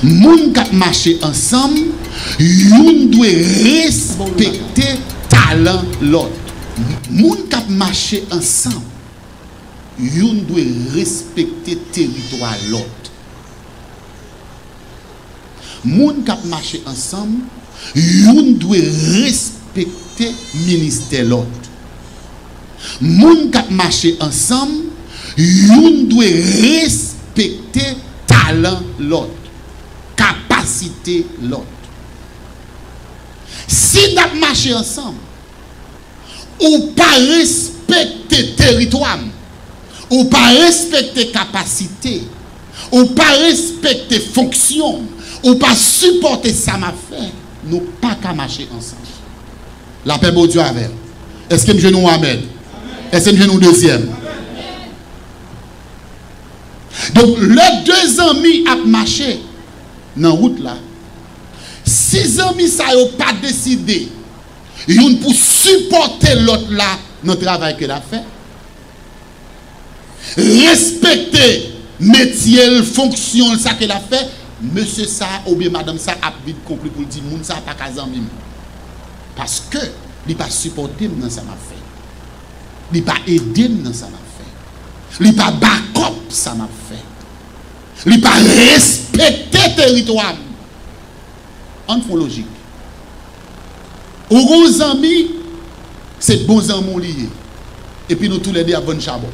Moun kap marcher ensemble, yon doit respecter talent l'autre. Moun kap marcher ensemble, yon doit respecter territoire l'autre. Moun kap marcher ensemble, yon doit respecter ministère l'autre. Moun kap marcher ensemble, yon doit respecter talent l'autre, capacité l'autre. Si nous marchons ensemble, ou pas respecter territoire, ou pas respecter capacité, ou pas respecter fonction, ou pas supporter ça m'a fait, nous pas qu'à marcher ensemble. La paix de Dieu avec. Est-ce que je nous amène? Est-ce que je nous deuxième? Donc, les deux amis ont marché dans la route là. Si amis ça n'ont pas décidé, ils pour supporter l'autre là dans le travail qu'il a fait. Respecter métier, fonction, ça qu'il a fait. Monsieur ça ou bien madame ça a vite compris pour dire moun ça pas qu'à ami. Parce que il pas supporter dans ça m'a fait. Il pas aider dans ça m'a fait. Il pas backup ça m'a fait. Il pas respecter territoire. En fond logique. Ou gros amis, c'est bons amis liés. Et puis nous tous les deux avons charbon.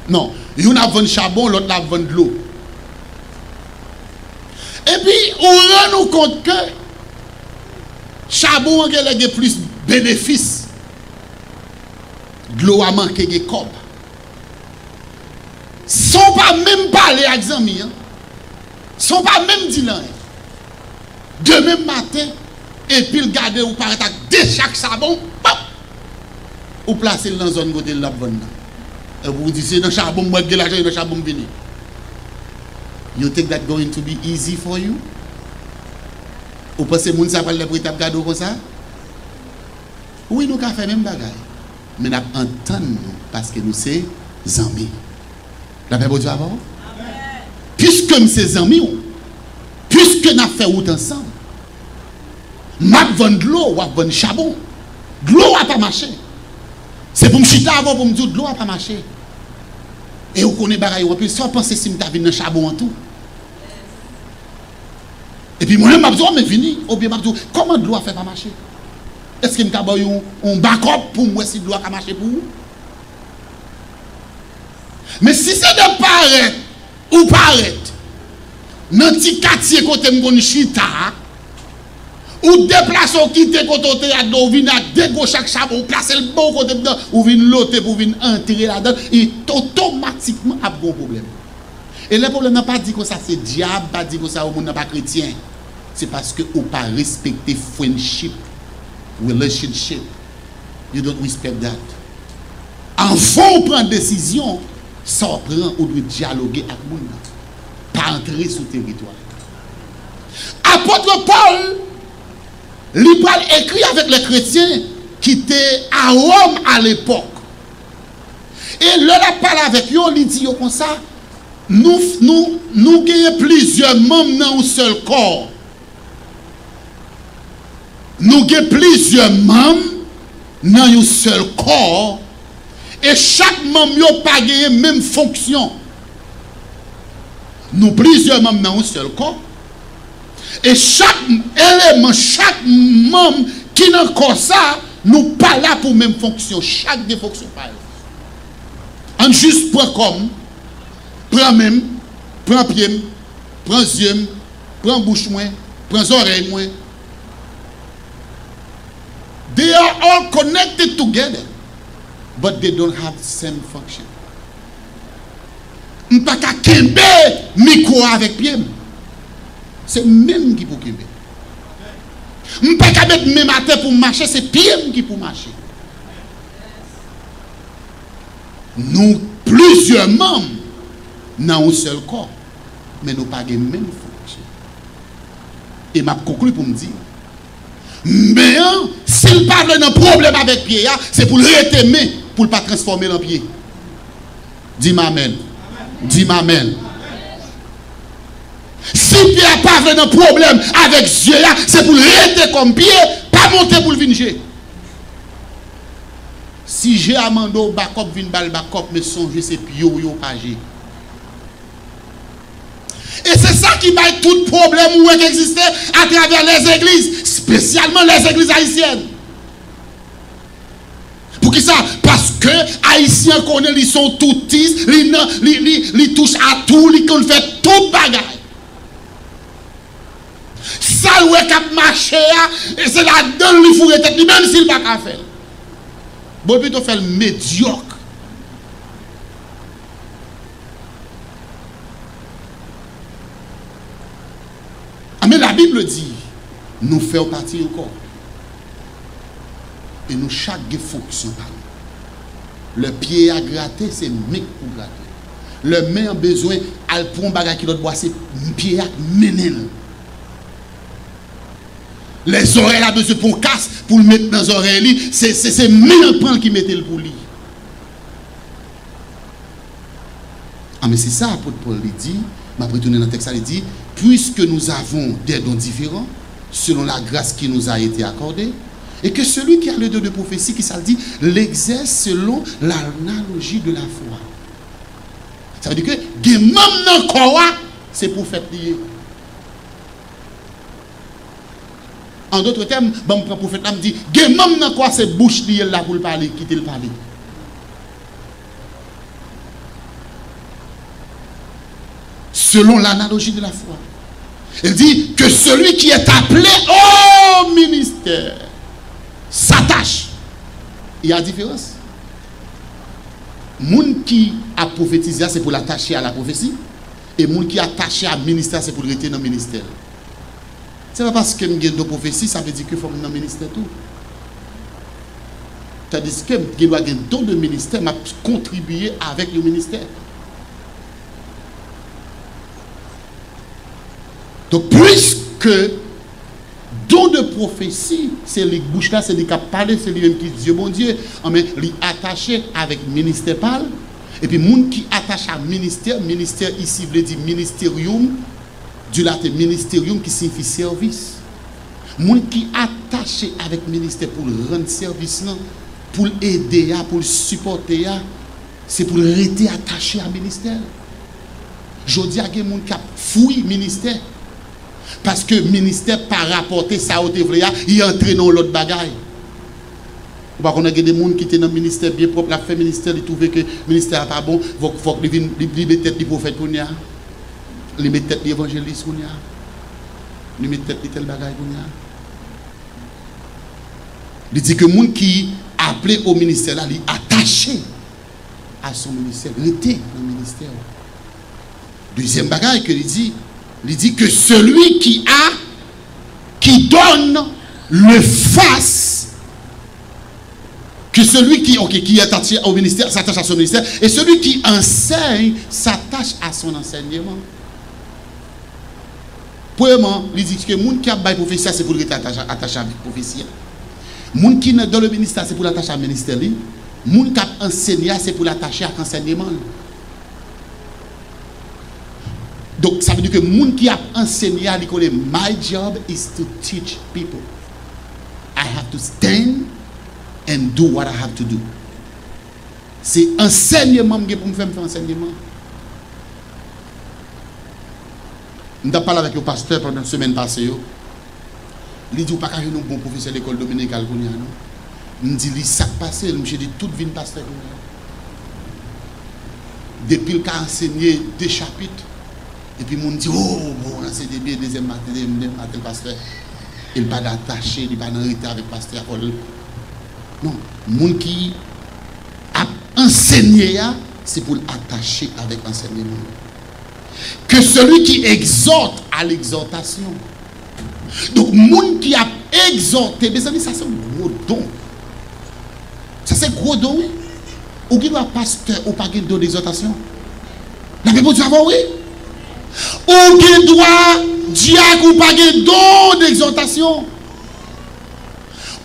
Non, une a vendu charbon, l'autre a vendu de l'eau. Et puis on rend nous compte que charbon a plus de bénéfices. De l'eau a manqué de cob. Sans pas même parler avec les amis. Sans pas même dire rien. Demain matin, et puis le garder ou paraître de chaque charbon, pop, ou placer dans la zone côté de la bonne. Et vous dites, c'est dans le charbon, moi, je vais le charbon venir. You think that going to be easy for you? Ou pensez que les gens ne peuvent pas garder comme ça? Oui, nous avons fait même bagaille. Mais nous entendons parce que nous sommes amis. La paix de Dieu avant? Puisque nous sommes amis, puisque nous avons fait route ensemble, nous avons vendu de l'eau ou vendu charbon. De l'eau n'a pas marché. C'est pour me chiter avant pour me dire de l'eau n'a pas marché. Et vous connaissez bagaille ou puis sans penser si vous avez dans charbon en tout. Et puis moi-même je dis mais fini ou bien je dis comment de l'eau a fait pas marcher? Est-ce que vous avez un backup pour moi si de l'eau a marché pour vous? Mais si c'est de paraître ou paraître dans petit quartier côté mon chita ou déplacer ou quitter côté théâtre ou venir à dégo chaque charbon ou placer le bon côté dedans ou venir l'autre pour venir entrer là-dedans et automatiquement a un problème. Et le problème n'a pas dit que ça c'est diable, pas dit que ça au monde n'est pas chrétien. C'est parce que ou pas respecter friendship, relationship. You don't respect that. Enfin on prend décision, ça prend ou doit dialoguer avec le monde. Pas entrer sur le territoire. Apôtre Paul il parle écrit avec les chrétiens qui étaient à Rome à l'époque. Et là, il parle avec eux, il dit comme ça, nous gagnons plusieurs membres dans un seul corps. Nous gagnons plusieurs membres dans un seul corps. Et chaque membre n'a pas gagné même fonction. Nous plusieurs membres dans un seul corps. Et chaque élément, chaque membre qui n'a encore ça, nous pas là pour même fonction. Chaque des fonctions pareil. En juste prend comme, prend même, prend pied, prend yeux, prend bouche moins, prend oreille moins. They are all connected together, but they don't have the same function. On ne peut pas kembe micro avec pied. C'est même qui pour kembe. On ne peut pas mettre même à terre pour marcher, c'est pied qui pour marcher. Nous, plusieurs membres, dans un seul corps, mais nous pas les mêmes fonctions. Et m'a conclu pour me dire, mais s'il parle d'un problème avec pied, c'est pour le retenir, pour ne pas transformer le pied. Dis-moi amen. Dis-moi amen. Si Pierre pas venu un problème avec Dieu, c'est pour rester comme Pierre, pas monter pour le venir. Si j'ai amando bakop vin bal bakop, mais songer c'est pio yo pagé. Et c'est ça qui va être tout problème qui existe à travers les églises, spécialement les églises haïtiennes. Pour qui ça? Parce que Haïtiens connaissent, ils sont tout tis, ils touchent à tout, ils fait tout bagaille. Ça ouais cap marché, c'est là-dedans il faut tête, même s'il pas qu'à faire. Bon plutôt faire le médiocre. Mais la Bible dit, nous faisons partie encore. Et nous, chaque fonction par nous. Le pied à gratter, c'est mec pour gratter. Le main a besoin, à prendre un bagage qui doit boire, c'est pied à mener. Les oreilles a besoin pour casse, pour le mettre dans les oreilles, c'est main qui mettait le pour lui. Ah, mais c'est ça, l'apôtre Paul dit, m'a retourné dans le texte, il dit, puisque nous avons des dons différents, selon la grâce qui nous a été accordée, et que celui qui a le don de prophétie, qui ça dit, l'exerce selon l'analogie de la foi. Ça veut dire que, même dans le corps, c'est pour faire lier. En d'autres termes, bon, le prophète me dit, même dans le corps, c'est bouche liée là pour le parler, quitter le parler. Selon l'analogie de la foi. Il dit que celui qui est appelé au ministère s'attache. Il y a une différence. Moun qui a prophétisé, c'est pour l'attacher à la prophétie. Et moun qui est attaché à ministère, c'est pour le rester dans le ministère. Ce n'est pas parce que je suis dans la prophétie, ça veut dire que je suis dans le ministère tout. C'est-à-dire que je dois avoir un don de ministère, m'a contribué avec le ministère. Donc, puisque don de prophétie, c'est les bouches là, c'est les qui parlent, c'est lui-même qui dit bon Dieu, mais les attaché avec ministère parle, et puis moun qui attache à ministère, ministère ici veut dire ministérium, du latin ministérium qui signifie service. Moun qui attaché avec ministère pour rendre service, pour aider, pour supporter, c'est pour rester attaché à ministère. Je dis à des gens qui fouillent ministère. Parce que le ministère par rapporter ça au TV, il entre dans l'autre bagaille. On a des gens qui étaient dans le ministère bien propre, la fait ministère, ils trouvent que le ministère n'est pas bon, il faut qu'ils mettent tête les prophètes pour nous, ils mettent tête les évangélistes pour nous, ils mettent tête les tel bagaille pour nous. Il dit que les gens qui appelé au ministère là, ils sont attachés à son ministère, ils étaient dans le ministère. Deuxième bagaille que il dit que celui qui donne le face, que celui qui est attaché au ministère s'attache à son ministère, et celui qui enseigne s'attache à son enseignement. Premièrement, il dit que les gens qui a la prophétie, c'est pour être attaché avec la prophétie. Les gens qui sont dans le ministère, c'est pour l'attacher à ministère. Les gens qui ont enseigné, c'est pour l'attacher à l'enseignement. Donc, ça veut dire que les gens qui ont enseigné, ils disent, my job is to teach people. I have to stand and do what I have to do. C'est enseignement pour me faire enseignement. Je parlé avec le pasteur pendant une semaine passée. Il dit, pas qu'à un bon professeur de l'école dominicale. Il dit, ça passé, il me dit, tout vient pasteur. Depuis qu'il a enseigné 2 chapitres, et puis il dit, oh, bon, c'est bien, deuxième matin, le pasteur. Il n'est pas attaché, il n'est pas en retard avec le pasteur. Non, les gens qui a enseigné, c'est pour l'attacher avec l'enseignement. Que celui qui exhorte à l'exhortation. Donc, les gens qui a exhorté, mes amis, ça c'est un gros don. Ça c'est un gros don. Ou qui doit pasteur ou pas de don d'exhortation? La Bible dit oui. Ou qui doit diacre ou pas de don d'exhortation?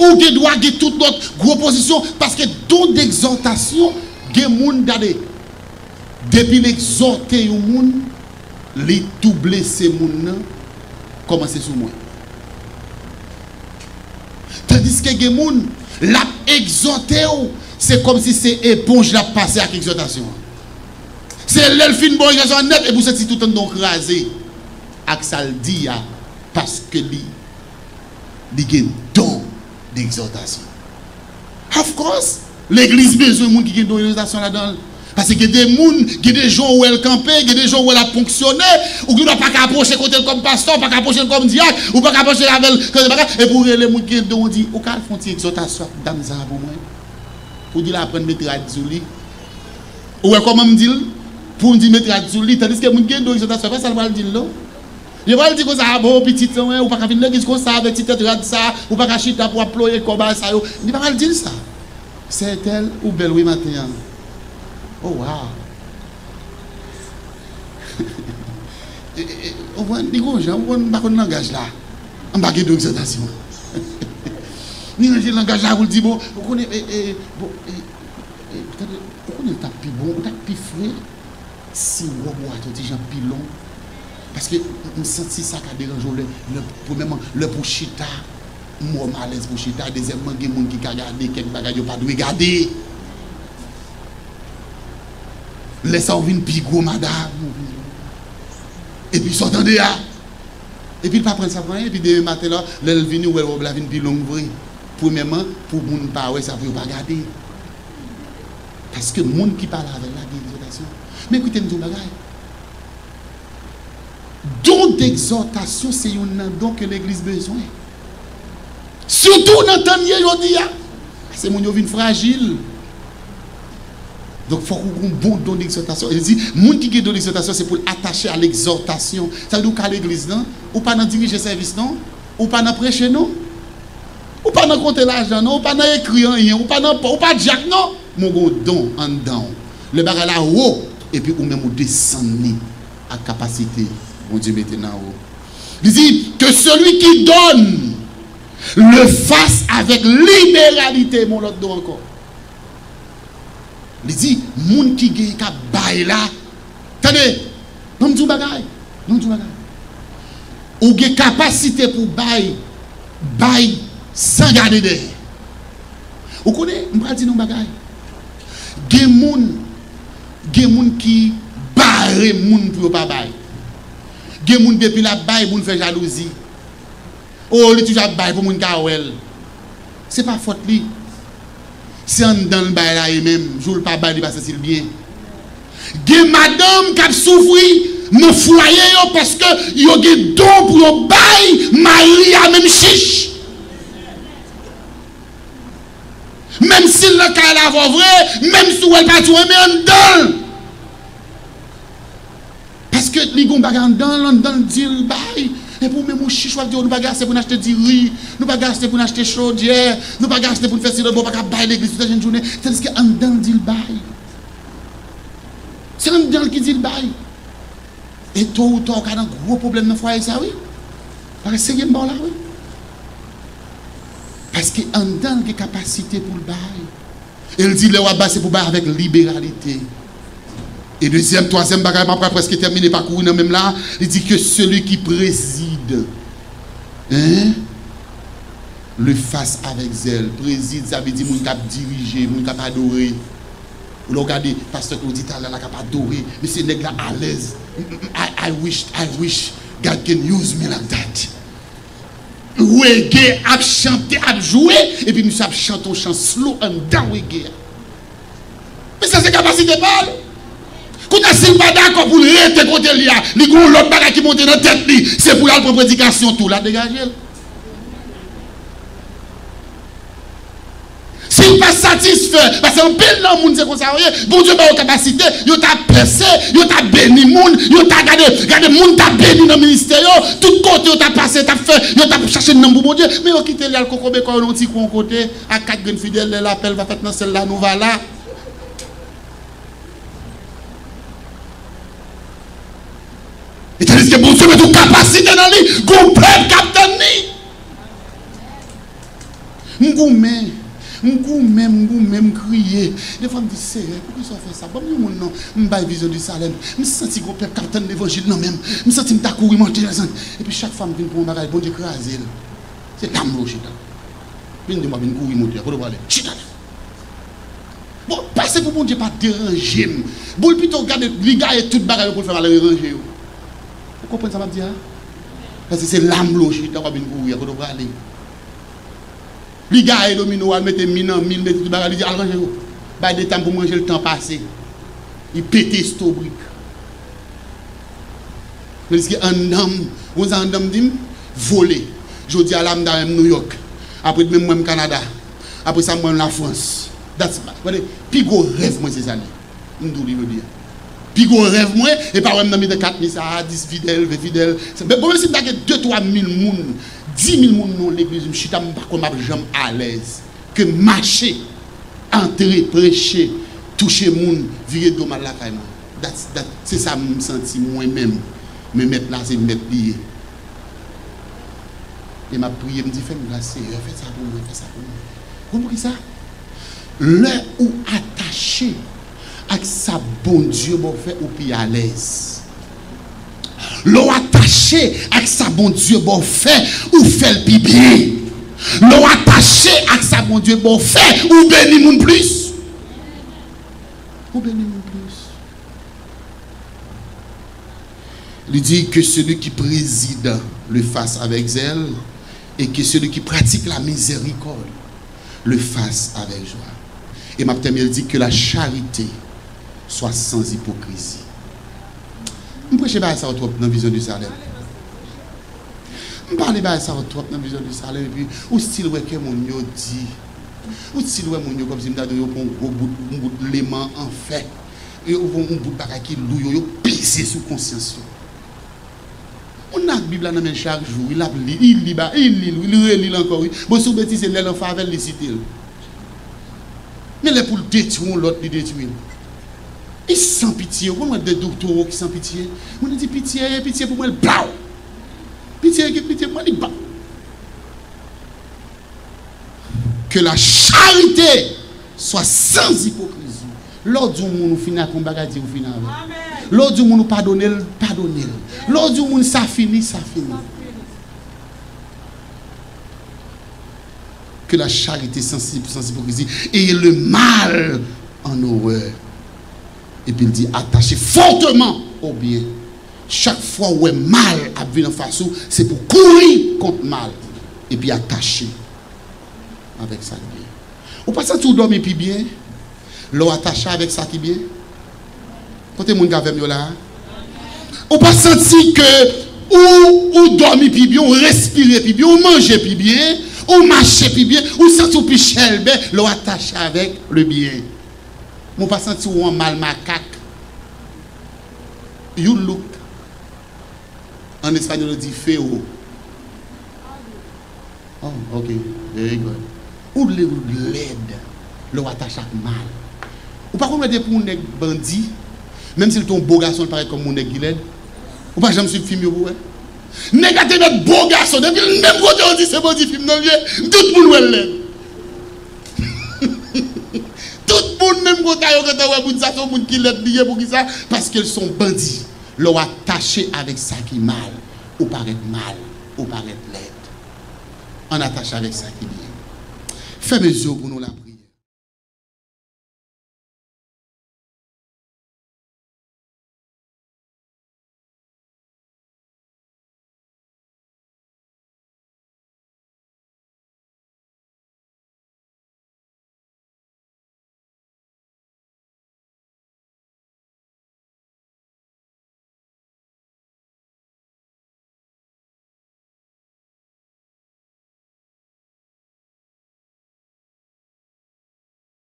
Ou qui doit avoir toute notre grosse position? Parce que don d'exhortation, des gens, depuis l'exhorter au monde, les tout blessé moun commencer sur moi. Tandis que les gens l'a exhorté, c'est comme si c'est éponge la passé avec exhortation. C'est l'elfine bon exhortation net et vous sentez tout le temps rasé. Avec ça le dit parce que il a un don d'exhortation. Of course, l'église besoin de gens qui ont un don d'exhortation là-dedans. Parce qu'il y a des gens, il y a des gens où elle campait, il y a des gens où elle a fonctionné, ou qui ne doit pas approcher côté comme pasteur, pas approcher comme diacre, ou pas approcher avec et pour les gens qui ont dit, ou quand font une exhortation dans ça pour moi. Pour dire la prendre mettre sur lui. Ou comment me dire pour dire mettre sur lui, tandis que les gens qui ont une exhortation, ça va le dire là. Je vais le dire que ça bon petit ou pas venir l'église comme ça avec petite tête ça, ou pas chita pour employer comme ça. Il va pas le dire ça. C'est elle ou belle oui matin. Oh wow. On voit des gros gens, on va pas langage là. On va gagner d'exhortation. Ni le langage là, vous le dites, bon, vous connaissez, bon, vous connaissez le tapis bon, le tapis frais, si vous voyez des gens pilons, parce que je sens ça qui a dérangé premièrement, le pour chita, moi malaise pour chita, deuxièmement, il y a des gens qui regardent quelques bagages, pas de regarder. Laissez-vous venir plus gros, madame. Et puis, s'entendez là. Et puis, il ne pas prendre ça pour rien. Et puis, demain matin, là, elle vient ou elle va venir plus longue. Premièrement, pour les gens parler, ça ne veut pas regarder. Parce que les gens qui parlent avec la exhortation. Mais écoutez, nous disons, don d'exhortation, c'est un don que l'église a besoin. Surtout dans le temps aujourd'hui. C'est mon vin fragile. Donc, il faut qu'on ait un bon don d'exhortation. Il dit, les gens qui ont don d'exhortation, c'est pour attacher à l'exhortation. Ça veut dire qu'à l'église, non? Ou pas dans diriger service, non? Ou pas dans prêcher, non? Ou pas dans compter l'argent, non? Ou pas dans écrire rien, ou pas Jack, non? Mon don en dedans. Le bagage là haut, et puis ou même ou descendre à capacité. Mon Dieu, maintenant haut. Il dit que celui qui donne le fasse avec libéralité, mon autre don encore. Il dit, les gens qui ont bail là, attendez, non, je bagaille, non, je bagaille. Ou avez capacité pour bail sans garder derrière. Vous connaissez, je vais dire non bagaille. Il y a des gens qui barrent les gens pour ne pas bail. Il y a des gens depuis la bail pour faire jalousie. Oh, il est toujours bail pour les gens qui ce n'est pas faute lui. Si on dans le bail là et même, je ne pas bail parce que c'est bien. Des madame qui a souffert dans le foyer parce que yo gen don pour yo bail mari a même chiche. Même si le cas là va vrai, même si elle pas tout mais en dedans. Parce que les gon bagarre dans le deal bail. Et pour même chiche, nous ne pas gaster pour acheter du riz, nous pas gaster pour acheter chaudière, nous pas gaster pour faire ci, nous pas bailler l'église toute la journée. C'est-à-dire qu'en dedans dit le bail. C'est en dedans qui dit le bail. Et tôt ou tard, on a un gros problème dans le foyer, ça oui. Parce que c'est un bon là, oui. Parce qu'en dedans, il y a capacité pour le bail. Il dit le waba c'est pour bail avec libéralité. Et deuxième, troisième bagage, après presque terminé par courir même là, il dit que celui qui préside, le fasse avec zèle. Préside, ça veut dire qu'il cap diriger, qu'il cap adorer. Vous regardez, pasteur Claudie là, il cap adorer, mais c'est nèg là à l'aise. I wish God can use me like that. Reggae, a chanter, a jouer, et puis nous avons chanté un chant slow and down reggae. Mais ça c'est capacité de parler. Quand on n'est pas d'accord pour le rester côté là, les gros l'autre bagage qui monte dans la tête, c'est pour la prédication tout là, dégager. S'il pas satisfait, parce qu'un pile dans le monde, c'est comme ça, bon Dieu, a capacité, il t'a placé, il t'a béni, il t'a gardé, monde t'a béni dans le ministère, tout côté, il t'a passé, t'a fait, il t'a cherché le nom pour mon Dieu, mais il a quitté le cocobé quand on petit côté, à 4 grandes fidèles, l'appel va faire dans celle-là, nous va là. Et tandis que bon Dieu met toute capacité dans lui, qu'on peuple capitaine. même crier. Des fois, je me dis, c'est pourquoi ça fait ça? Bon, non, je me vision du Salem. Je me sens que le capitaine de l'évangile, non même. Je me sens que je courir, monter la zone. Et puis chaque femme vient pour un bagage, bon Dieu, écraser. C'est l'âme, chita. Bien de moi, je courir, monter, pour le aller. Chita. Bon, parce que pour bon Dieu, pas déranger. Bon, plutôt regarder les gars et tout le bagage pour faire aller ranger. Vous comprenez ça, m'a dit? Parce que c'est l'âme, chita, on va courir, pour le aller. Les gars et domino, ils mettent 1000 ans, 1000 mètres de bagage, ils disent, allez, rangez-vous. Bah, des temps pour manger le temps passé. Ils pètent ce brique. Mais c'est un homme, vous avez un homme dit, volé. Je dis à l'âme dans New York. Après, même moi, au Canada. Après ça, moi, la France. That's my. Puis, gros rêve, moi, c'est ça. Je dis. Puis, gros rêve, moi, et par exemple, dans 4 000, ça 10 fidèles, 20 fidèles. Mais bon, si vous avez 2 000 3 000 personnes, 10 000 personnes dans l'église, je suis pas jamais à l'aise. Que marcher, entrer, prêcher, toucher les gens, virer de mal la caille. C'est ça que je me sens moi-même. Me mettre là, c'est me mettre lié. Et ma prière me dit, fais-moi grâce, Seigneur, fais ça pour moi, fais ça pour moi. Vous comprenez ça? L'heure où attaché avec sa bon Dieu, bon fait, ou puis à l'aise. L'eau attaché avec sa bon Dieu, bon fait, ou fait le plus bien. L'eau attaché avec sa bon Dieu, bon fait, ou béni mon plus. Ou béni mon plus. Il dit que celui qui préside le fasse avec zèle et que celui qui pratique la miséricorde le fasse avec joie. Et ma thème, il dit que la charité soit sans hypocrisie. Je prêche pas ça trop dans la vision du Salem. Je parle pas ça trop dans la vision du Salem. Et puis, ou style ouais que mon yo dit, ou style ouais mon yo comme si m'da donné un gros bout de léman en fait, et un bout de bagage qui lou yo pisser sous conscience. On a la Bible dans chaque jour, il lit encore. Bon, si vous bêtise, c'est l'en faveur les citer. Mais là pour le détruire, l'autre le détruire. Il sans pitié. Comment des docteurs qui sans pitié? On dit pitié, pitié pour moi, le blau. Pitié pour moi, le blau. Que la charité soit sans hypocrisie. Lors du monde, nous finissons avec un bagage, nous finissons avec. Lors du monde, nous pardonnons, pardonnons. Lors du monde, ça finit, ça finit. Que la charité sans hypocrisie et le mal en horreur. Et puis il dit, attaché fortement au bien. Chaque fois où est mal à venir en face, c'est pour courir contre mal. Et puis attaché avec ça bien. Ou pas ça tout dormir puis bien. L'eau attaché avec ça qui bien. Quand mon gars avec là. Ou pas sentir que ou dormir puis bien, ou respirer puis bien, ou manger puis bien, ou marcher puis bien, ou sentir puis chelbe, l'eau attaché avec le bien. Mon pas sentir ou un mal macaque. You look. En espagnol, on dit feo. Oh, ok. Very good. Ou l'aide. L'eau attaché avec mal. Ou pas qu'on pour un bandit, même si ton beau garçon paraît comme mon nègre Giled, ou pas jamais suis film yo. Négatif notre beau garçon, depuis le même côté on dit c'est bandit film non vieux, tout le monde l'aide. Tout le monde même côté on pour ça son monde qui l'aide lié pour qui ça parce qu'ils sont bandits. L'ont attaché avec ça qui mal, ou paraît mal, ou paraît laide. On attache avec ça qui bien. Fais mes yeux pour nous là.